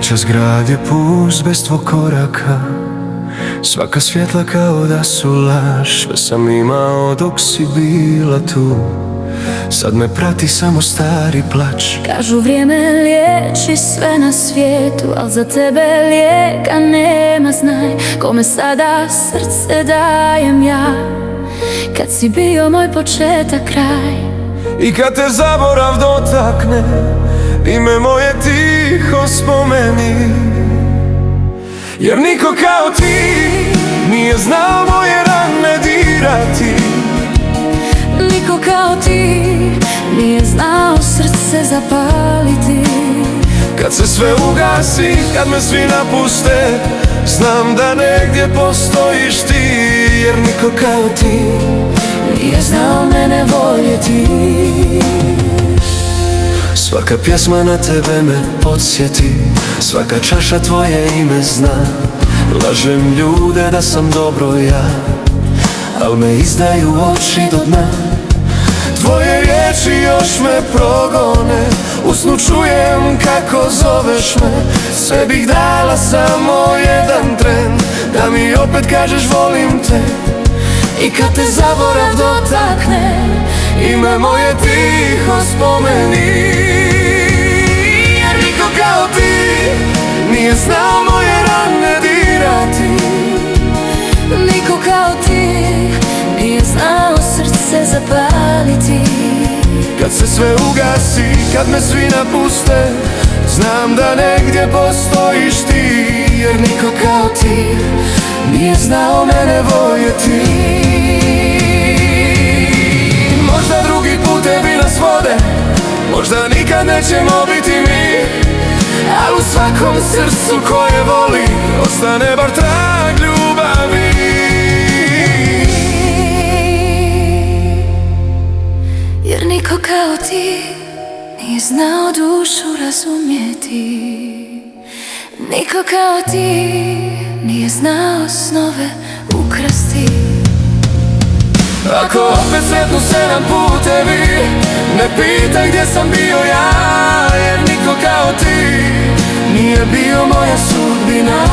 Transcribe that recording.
Noćas grad je pust bez tvog koraka, svaka svjetla kao da su laž. Sve sam imao dok si bila tu, sad me prati samo stari plač. Kažu vrijeme liječi sve na svijetu, al za tebe lijeka nema, znaj. Kome sada srce dajem ja, kad si bio moj početak, kraj. I kad te zaborav dotakne, ime moje tiho spomeni. Jer niko kao ti nije znao moje rane dirati. Niko kao ti nije znao srce zapaliti. Kad se sve ugasi, kad me svi napuste, znam da negdje postojiš ti. Jer niko kao ti nije znao mene voljeti. Svaka pjesma na tebe me podsjeti, svaka čaša tvoje ime zna. Lažem ljude da sam dobro ja, al me izdaju oči do dna. Tvoje riječi još me progone, u snu čujem kako zoveš me. Sve bih dala samo jedan tren, da mi opet kažeš volim te. I kad te zaborav dotakne, ime moje tiho spomeni. Jer niko kao ti nije znao moje rane dirati. niko kao ti nije znao srce zapaliti. Kad se sve ugasi, kad me svi napuste, znam da negdje postojiš ti. Jer niko kao ti nije znao mene voljeti. Možda drugi putevi nas vode, možda nikad nećemo biti mi, al u svakom srcu koje voli ostane bar trag ljubavi. Jer niko kao ti nije znao dušu razumjeti. Niko kao ti nije znao snove ukrasti. Ako opet sretnu se nam putevi, ne pitaj gdje sam bio ja. Jer niko kao ti nije bio moja sudbina.